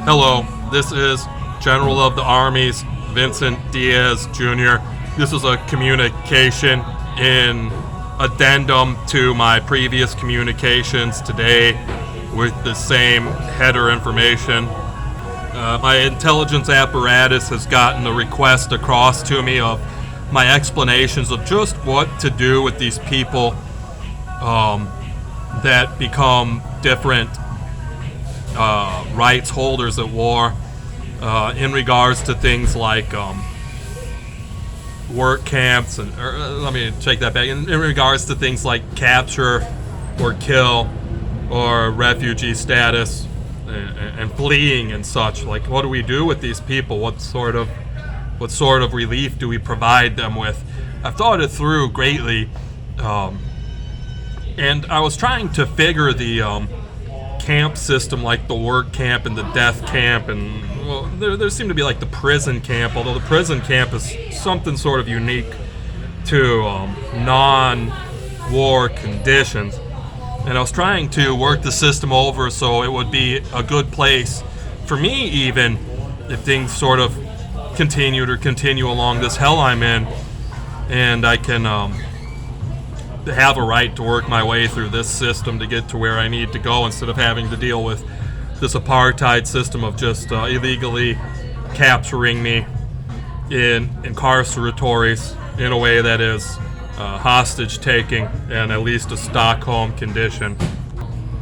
Hello, this is General of the Armies Vincent Diaz Jr. This is a communication in addendum to my previous communications today with the same header information. My intelligence apparatus has gotten a request across to me of my explanations of just what to do with these people that become different rights holders at war in regards to things like work camps let me take that back. In regards to things like capture or kill or refugee status and fleeing and such. Like, what do we do with these people? What sort of relief do we provide them with? I've thought it through greatly, and I was trying to figure the camp system, like the work camp and the death camp, and well, there seemed to be like the prison camp, although the prison camp is something sort of unique to non-war conditions. And I was trying to work the system over so it would be a good place for me, even if things sort of continue along this hell I'm in, and I can have a right to work my way through this system to get to where I need to go, instead of having to deal with this apartheid system of just illegally capturing me in incarceratories in a way that is hostage taking and at least a Stockholm condition.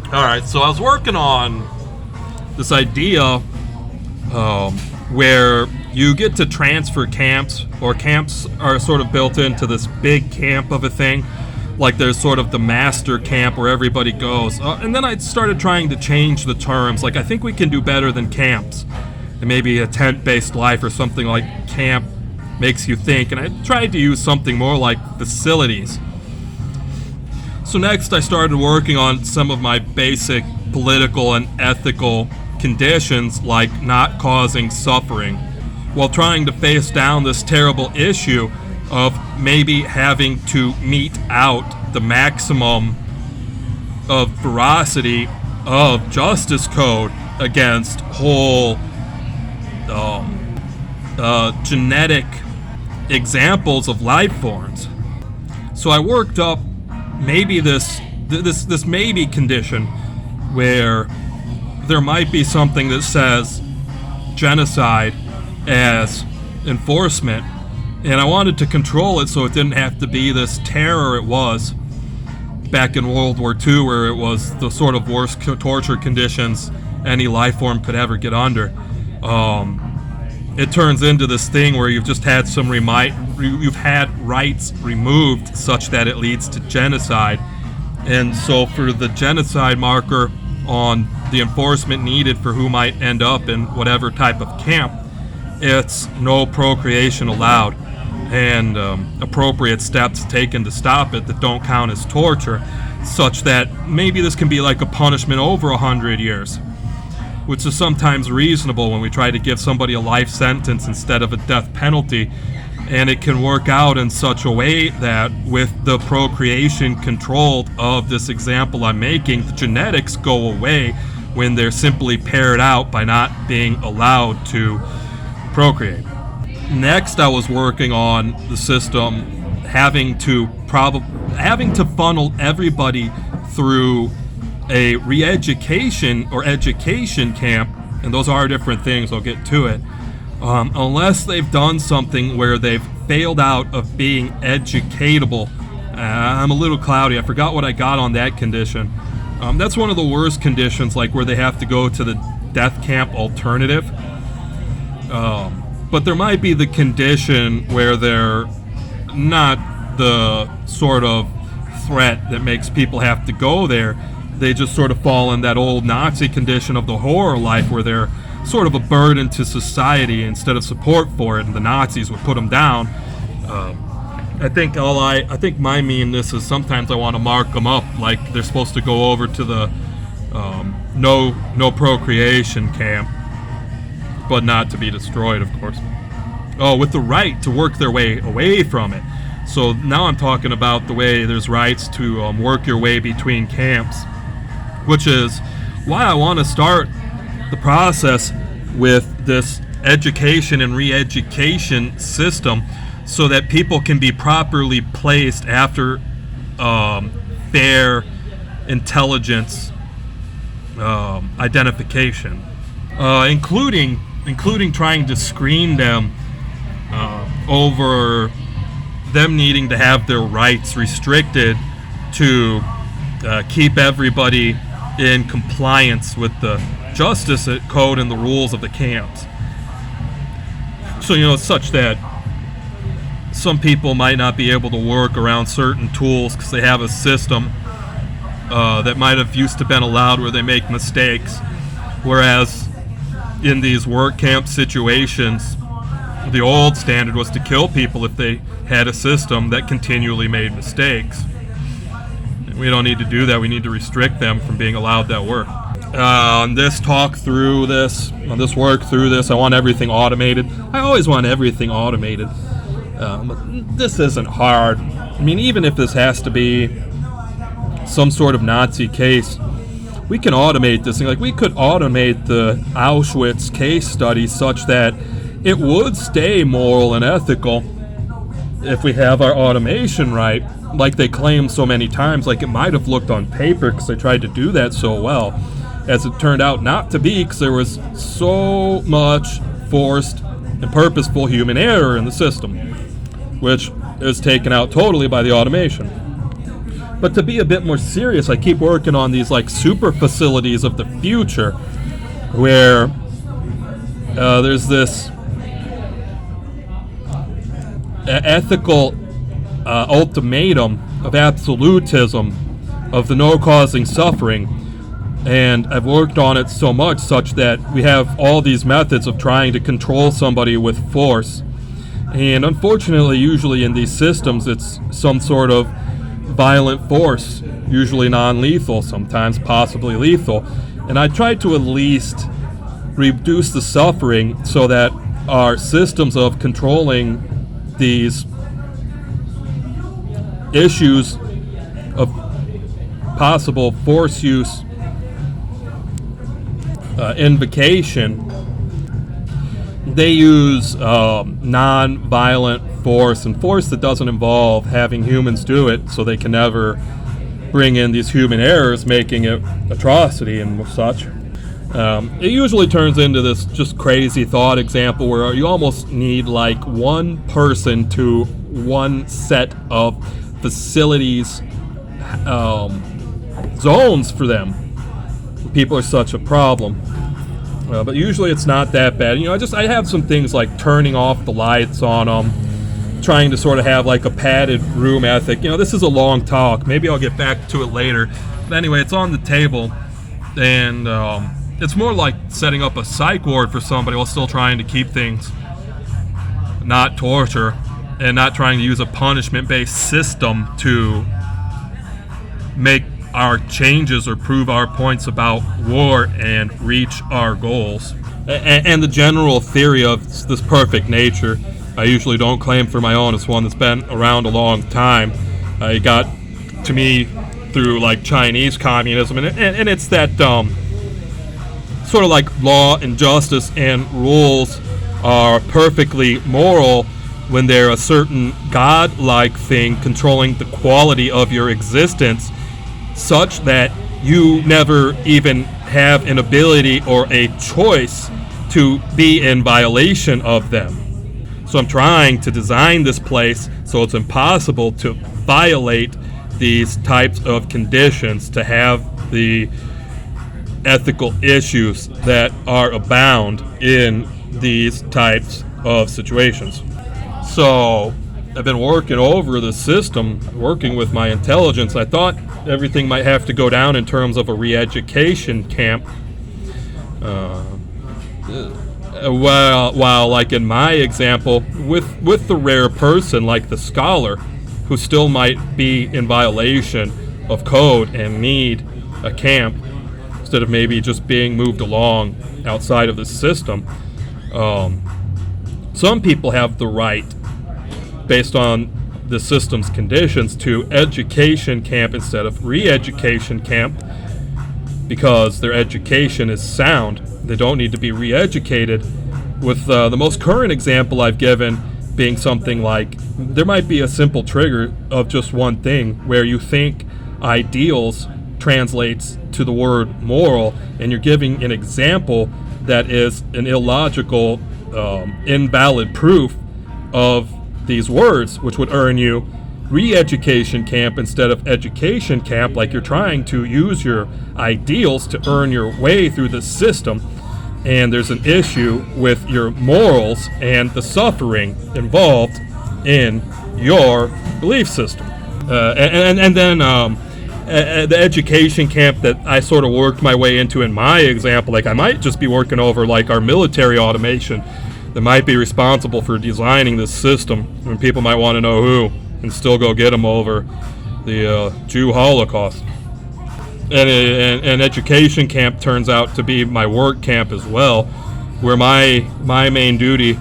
Alright, so I was working on this idea where you get to transfer camps, or camps are sort of built into this big camp of a thing. Like, there's sort of the master camp where everybody goes. And then I started trying to change the terms. Like, I think we can do better than camps. And maybe a tent-based life or something like camp makes you think. And I tried to use something more like facilities. So next I started working on some of my basic political and ethical conditions, like not causing suffering, while trying to face down this terrible issue of maybe having to mete out the maximum of ferocity of justice code against whole genetic examples of life forms. So I worked up maybe this maybe condition where there might be something that says genocide as enforcement. And I wanted to control it so it didn't have to be this terror it was back in World War II, where it was the sort of worst torture conditions any life form could ever get under. It turns into this thing where you've just had you've had rights removed such that it leads to genocide. And so for the genocide marker on the enforcement needed for who might end up in whatever type of camp, it's no procreation allowed, and appropriate steps taken to stop it that don't count as torture, such that maybe this can be like a punishment over 100 years, which is sometimes reasonable when we try to give somebody a life sentence instead of a death penalty. And it can work out in such a way that with the procreation controlled of this example I'm making, the genetics go away when they're simply paired out by not being allowed to procreate. Next, I was working on the system having to funnel everybody through a re-education or education camp, and those are different things, I'll get to it, unless they've done something where they've failed out of being educatable. I'm a little cloudy, I forgot what I got on that condition. That's one of the worst conditions, like where they have to go to the death camp alternative. But there might be the condition where they're not the sort of threat that makes people have to go there. They just sort of fall in that old Nazi condition of the horror life, where they're sort of a burden to society instead of support for it, and the Nazis would put them down. I think my meanness is sometimes I want to mark them up like they're supposed to go over to the no procreation camp, but not to be destroyed, of course. Oh, with the right to work their way away from it. So now I'm talking about the way there's rights to work your way between camps, which is why I want to start the process with this education and re-education system so that people can be properly placed after fair intelligence identification, including trying to screen them over them needing to have their rights restricted to keep everybody in compliance with the justice code and the rules of the camps. So, such that some people might not be able to work around certain tools because they have a system that might have used to been allowed where they make mistakes. Whereas in these work camp situations, the old standard was to kill people if they had a system that continually made mistakes. We don't need to do that. We need to restrict them from being allowed that work. On this work through this, I want everything automated. I always want everything automated. But this isn't hard. I mean, even if this has to be some sort of Nazi case, we can automate this thing. Like, we could automate the Auschwitz case study such that it would stay moral and ethical if we have our automation right, like they claim so many times. Like, it might have looked on paper because they tried to do that so well, as it turned out not to be, because there was so much forced and purposeful human error in the system, which is taken out totally by the automation. But to be a bit more serious, I keep working on these like super facilities of the future where there's this ethical ultimatum of absolutism of the no causing suffering. And I've worked on it so much such that we have all these methods of trying to control somebody with force. And unfortunately, usually in these systems, it's some sort of violent force, usually non-lethal, sometimes possibly lethal. And I try to at least reduce the suffering so that our systems of controlling these issues of possible force use invocation, they use non-violent force, and force that doesn't involve having humans do it, so they can never bring in these human errors, making it atrocity and such. It usually turns into this just crazy thought example where you almost need like one person to one set of facilities, zones for them. People are such a problem. But usually it's not that bad. I have some things like turning off the lights on them, trying to sort of have like a padded room ethic. This is a long talk. Maybe I'll get back to it later. But anyway, it's on the table, and it's more like setting up a psych ward for somebody while still trying to keep things not torture and not trying to use a punishment-based system to make our changes or prove our points about war and reach our goals. And the general theory of this perfect nature, I usually don't claim for my own. It's one that's been around a long time. It got to me through like Chinese communism, and it's that sort of like law and justice and rules are perfectly moral when they're a certain God-like thing controlling the quality of your existence, such that you never even have an ability or a choice to be in violation of them. So I'm trying to design this place so it's impossible to violate these types of conditions, to have the ethical issues that are abound in these types of situations. So I've been working over the system, working with my intelligence. I thought everything might have to go down in terms of a re-education camp. While like in my example, with the rare person like the scholar, who still might be in violation of code and need a camp, instead of maybe just being moved along outside of the system. Some people have the right, based on the system's conditions, to education camp instead of re-education camp. because their education is sound. They don't need to be re-educated. With the most current example I've given being something like, there might be a simple trigger of just one thing where you think ideals translates to the word moral, and you're giving an example that is an illogical, invalid proof of these words, which would earn you re-education camp instead of education camp, like you're trying to use your ideals to earn your way through the system. And there's an issue with your morals and the suffering involved in your belief system. And then the education camp that I sort of worked my way into in my example, like I might just be working over like our military automation that might be responsible for designing this system, and people might want to know who, and still go get them over the Jew Holocaust. And education camp turns out to be my work camp as well, where my main duty,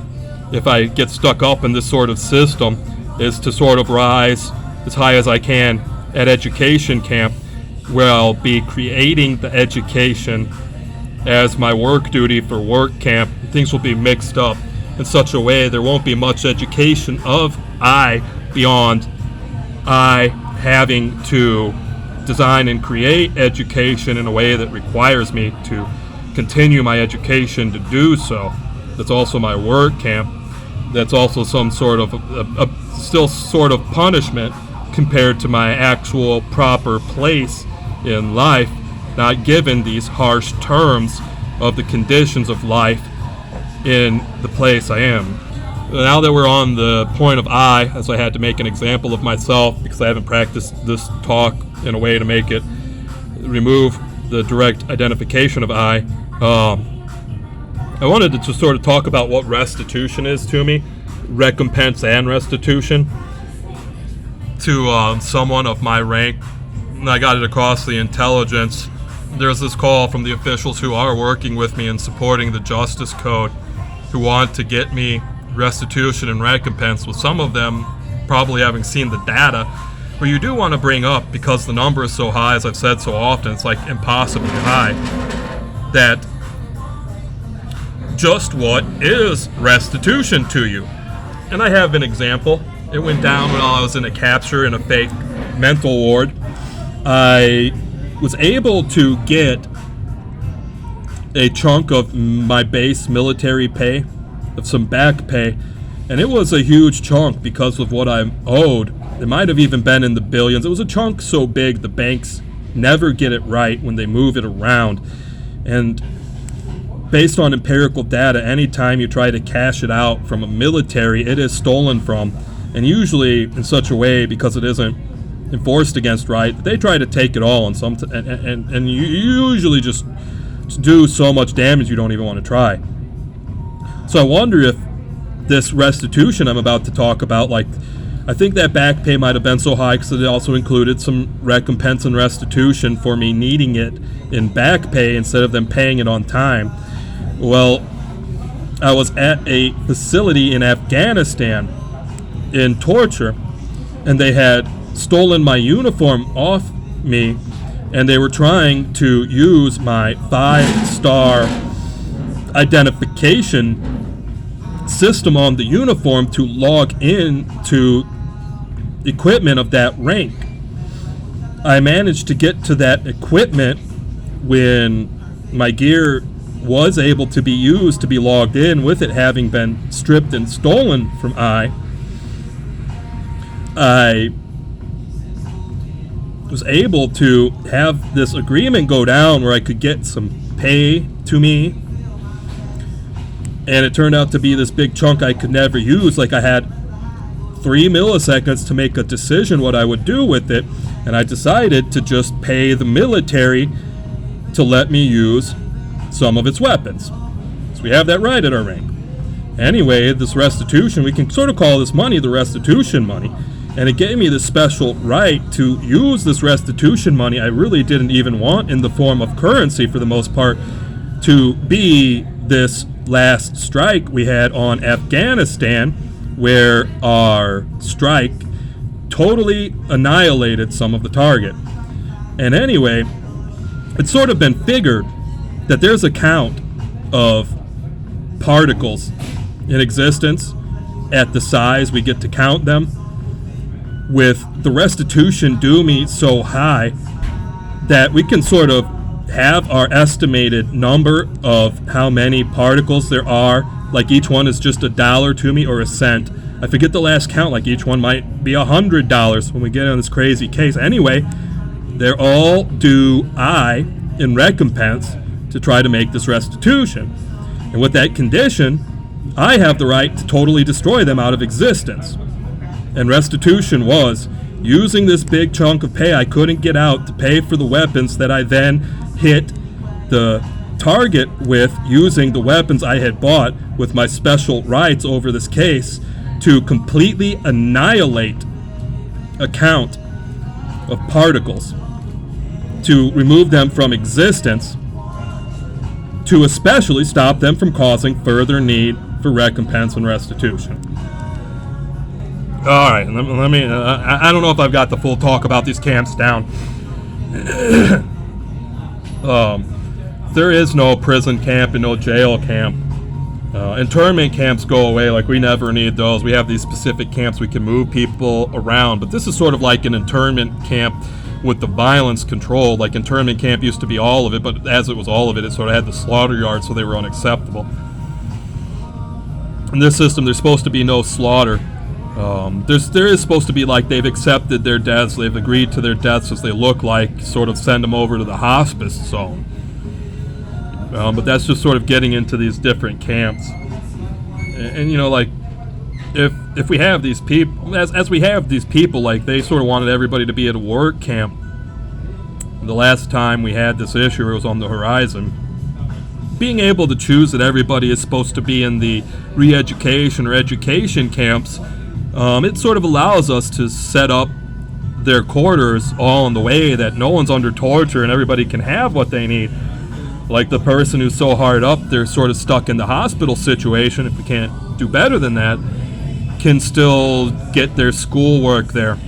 if I get stuck up in this sort of system, is to sort of rise as high as I can at education camp, where I'll be creating the education as my work duty for work camp. Things will be mixed up in such a way there won't be much education of I beyond I having to design and create education in a way that requires me to continue my education to do so. That's also my work camp. That's also some sort of still sort of punishment compared to my actual proper place in life, not given these harsh terms of the conditions of life in the place I am. Now that we're on the point of I, as I had to make an example of myself because I haven't practiced this talk in a way to make it remove the direct identification of I wanted to just sort of talk about what restitution is to me, recompense and restitution to someone of my rank. And I got it across the intelligence. There's this call from the officials who are working with me and supporting the Justice Code, who want to get me restitution and recompense, with some of them probably having seen the data. But you do want to bring up, because the number is so high, as I've said so often, it's like impossibly high, that just what is restitution to you? And I have an example. It went down when I was in a capture in a fake mental ward. I was able to get a chunk of my base military pay, of some back pay, and it was a huge chunk because of what I'm owed. It might have even been in the billions. It was a chunk so big the banks never get it right when they move it around. And based on empirical data, anytime you try to cash it out from a military, it is stolen from, and usually in such a way, because it isn't enforced against right, they try to take it all, and you usually just do so much damage you don't even want to try. So I wonder if this restitution I'm about to talk about, like, I think that back pay might have been so high because it also included some recompense and restitution for me needing it in back pay instead of them paying it on time. Well, I was at a facility in Afghanistan in torture, and they had stolen my uniform off me, and they were trying to use my 5-star identification system on the uniform to log in to equipment of that rank. I managed to get to that equipment when my gear was able to be used to be logged in, with it having been stripped and stolen from I was able to have this agreement go down where I could get some pay to me, and it turned out to be this big chunk I could never use. Like, I had 3 milliseconds to make a decision what I would do with it, and I decided to just pay the military to let me use some of its weapons. So we have that right at our rank. Anyway, this restitution, we can sort of call this money the restitution money, and it gave me this special right to use this restitution money I really didn't even want in the form of currency for the most part, to be this last strike we had on Afghanistan, where our strike totally annihilated some of the target. And anyway, it's sort of been figured that there's a count of particles in existence at the size we get to count them, with the restitution dooming so high that we can sort of have our estimated number of how many particles there are, like each one is just $1 to me or a cent. I forget the last count, like each one might be $100 when we get on this crazy case. Anyway, they're all due I in recompense to try to make this restitution. And with that condition, I have the right to totally destroy them out of existence. And restitution was using this big chunk of pay I couldn't get out to pay for the weapons that I then hit the target with, using the weapons I had bought with my special rights over this case to completely annihilate a count of particles, to remove them from existence, to especially stop them from causing further need for recompense and restitution. All right, let me. I don't know if I've got the full talk about these camps down. There is no prison camp and no jail camp. Internment camps go away, like we never need those. We have these specific camps we can move people around, but this is sort of like an internment camp with the violence control. Like internment camp used to be all of it, but as it was all of it, it sort of had the slaughter yard, so they were unacceptable. In this system, there's supposed to be no slaughter. There is supposed to be, like, they've accepted their deaths, they've agreed to their deaths as they look like, sort of send them over to the hospice zone. But that's just sort of getting into these different camps. And you know, like, if we have these people, as we have these people, like, they sort of wanted everybody to be at a work camp. The last time we had this issue, it was on the horizon. Being able to choose that everybody is supposed to be in the re-education or education camps, it sort of allows us to set up their quarters all in the way that no one's under torture and everybody can have what they need. Like the person who's so hard up, they're sort of stuck in the hospital situation, if we can't do better than that, can still get their schoolwork there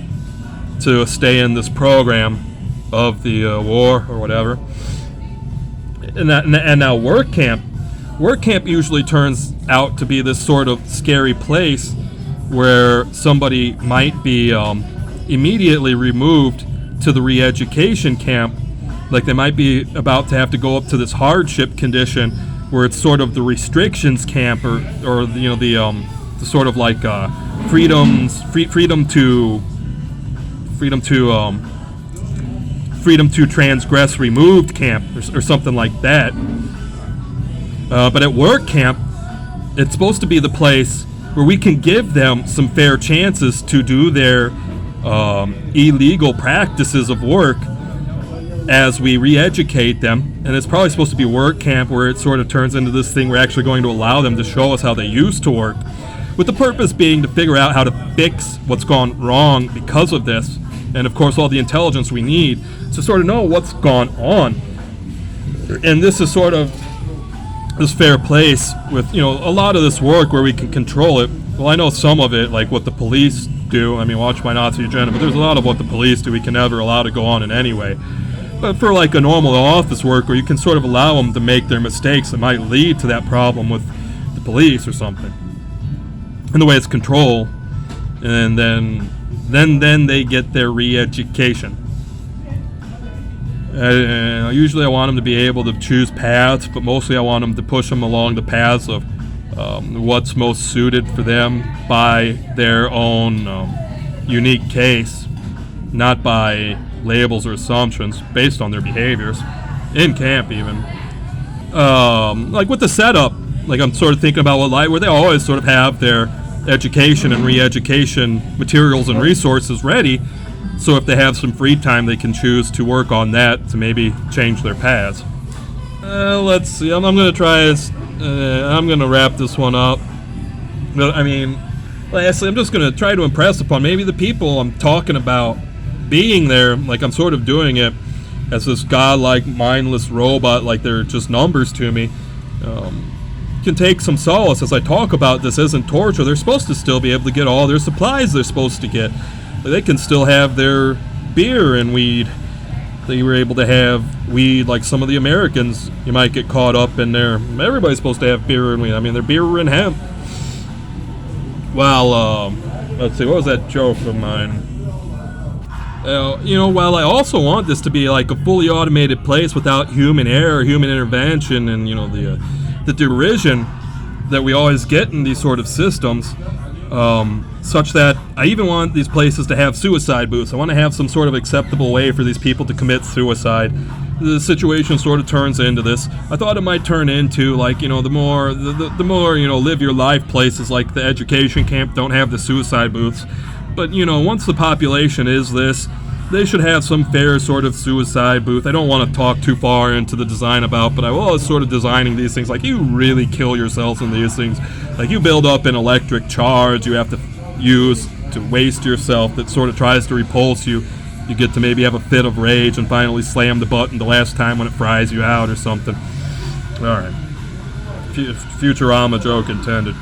to stay in this program of the war or whatever. And now work camp usually turns out to be this sort of scary place where somebody might be immediately removed to the re-education camp. Like they might be about to have to go up to this hardship condition where it's sort of the restrictions camp, or you know, the sort of like freedom to transgress removed camp, or something like that. But at work camp, it's supposed to be the place where we can give them some fair chances to do their illegal practices of work as we re-educate them. And it's probably supposed to be work camp where it sort of turns into this thing we're actually going to allow them to show us how they used to work, with the purpose being to figure out how to fix what's gone wrong because of this, and of course all the intelligence we need to sort of know what's gone on. And this is sort of this fair place with, you know, a lot of this work where we can control it. Well, I know some of it, like what the police do. I mean, watch my Nazi agenda, but there's a lot of what the police do we can never allow to go on in any way. But for like a normal office worker, you can sort of allow them to make their mistakes that might lead to that problem with the police or something. And the way it's controlled, and then they get their re-education. Usually I want them to be able to choose paths, but mostly I want them to push them along the paths of what's most suited for them by their own unique case, not by labels or assumptions based on their behaviors, in camp even. Like with the setup, like I'm sort of thinking about where they always sort of have their education and re-education materials and resources ready, so if they have some free time they can choose to work on that to maybe change their paths. Let's see, I'm going to try this, I'm going to wrap this one up. I mean, lastly, I'm just going to try to impress upon maybe the people I'm talking about being there, like I'm sort of doing it as this godlike mindless robot, like they're just numbers to me, can take some solace as I talk about this isn't torture. They're supposed to still be able to get all their supplies they're supposed to get. They can still have their beer and weed. that you were able to have weed like some of the Americans. You might get caught up in there. Everybody's supposed to have beer and weed. I mean, they're beer and hemp. Well, let's see, what was that joke of mine? While I also want this to be like a fully automated place without human error, human intervention, and the derision that we always get in these sort of systems, such that I even want these places to have suicide booths. I want to have some sort of acceptable way for these people to commit suicide. The situation sort of turns into this. I thought it might turn into the more live your life places like the education camp don't have the suicide booths. But once the population is this, they should have some fair sort of suicide booth. I don't want to talk too far into the design but I was sort of designing these things like you really kill yourselves in these things. Like you build up an electric charge you have to use to waste yourself that sort of tries to repulse you. You get to maybe have a fit of rage and finally slam the button the last time when it fries you out or something. Alright. Futurama joke intended.